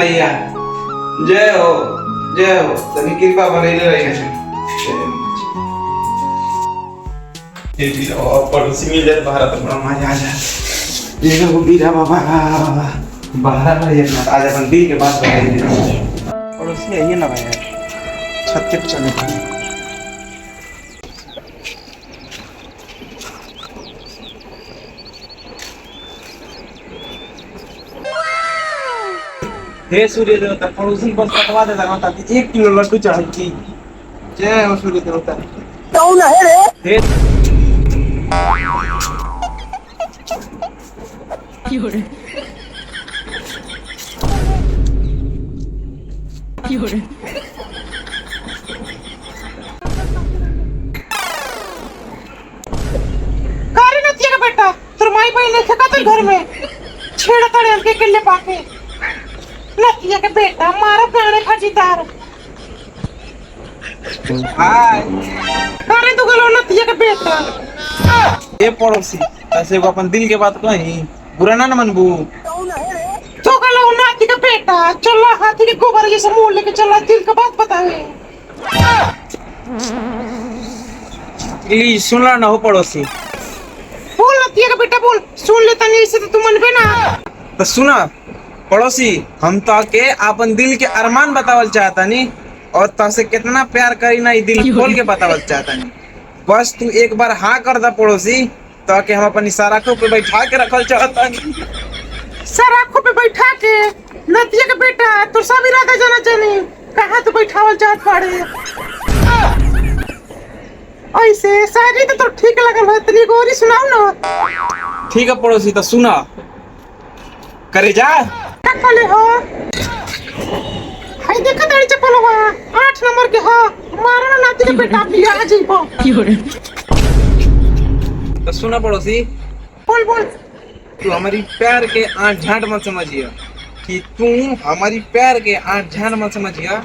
मैया जय हो तनी कृपा बनैले रही छे ये और पड़ोसी मिल जाए बाहर तो बड़ा मजा आ जाए ये लोग बीरा बाबा बाहर रहिए ना आज अपन दिल के बात बताइए पड़ोसी आइए ना भाई छत पे चले हे सूर्य देवता पड़ोसी बस कटवा दे लगा ताकि 1 किलो लड्डू चाहिए जय हो सूर्य देवता कौन है रे हे क्यों कारी नतिया का बेटा तुर माई बहन ने खका तो घर में छेड़ा तड़े के किले पाके नतिया के बेटा मारा गाने खजीदार हाय अरे तू गलो नतिया के बेटा ये पड़ोसी ऐसे वो अपन दिल के बात कही बुरा ना मनबू तो गलो नती का बेटा चला हाथी के गोबर जैसे मुंह लेके चला दिल का बात बतावे प्लीज सुनला ना हो पड़ोसी बोल नतिया का बेटा बोल सुन लेता नहीं इसे तो तू मनबे ना तो सुना पड़ोसी हम तो के अपन दिल के अरमान बतावल चाहता नी और तसे कितना प्यार करी ना ये दिल खोल के बतावल चाहता नी बस तू एक बार हाँ कर दा पड़ोसी तो के हम अपन इशारा को पे बैठा के रखल चाहता नी सर आंखों पे बैठा के नतिया का बेटा तू सब इरादा जाना जानी कहां तो बैठावल चाहत पड़े ऐसे शायरी तो ठीक लगल है तनी गोरी सुनाओ ना ठीक है पड़ोसी तो सुना करे जा क्या खोले हो हाय देखा दाढ़ी चप्पल हुआ 8 नंबर के हो मारना नाती के बेटा बिया जीबो तो सुना पड़ोसी बोल बोल तू हमारी प्यार के आठ झांट मत समझिया कि तू हमारी प्यार के आठ झांट मत समझिया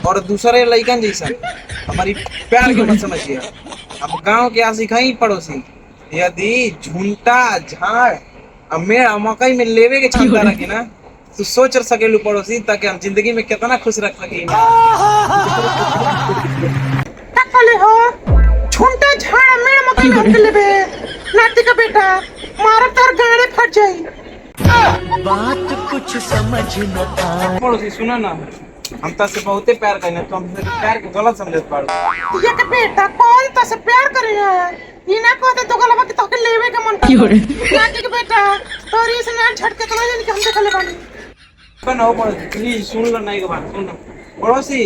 और दूसरे लड़कन जैसा हमारी प्यार के मत समझिया अब गांव के आशिक ही पड़ोसी यदि झुंटा झाड़ मेरा मकई में लेवे के क्षमता रखे ना तो सोच सकेलू पड़ोसी ताकि हम जिंदगी में कितना खुश रख सके टकले हो झुंटा झाड़ा मेरा मकई में लेवे नाती का बेटा मारा तार गाड़े फट जाई बात कुछ समझ न आ पड़ोसी सुना ना हम तसे बहुते प्यार करने तो हमसे प्यार को गलत समझत पाड़ो ये के बेटा कौन तसे प्यार करे है इना कहते तो गलबा के तोके लेवे के मन नाती के बेटा तोरी से ना झटके तो नहीं कि हम देखले बानी कौन हो पड़ोसी प्लीज सुन लो नहीं के बात सुन पड़ोसी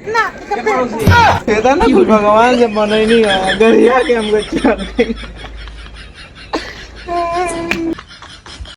नाती के पड़ोसी बेटा कहता ना कुछ भगवान से मन ही नहीं आया गरिया के हम गच्चा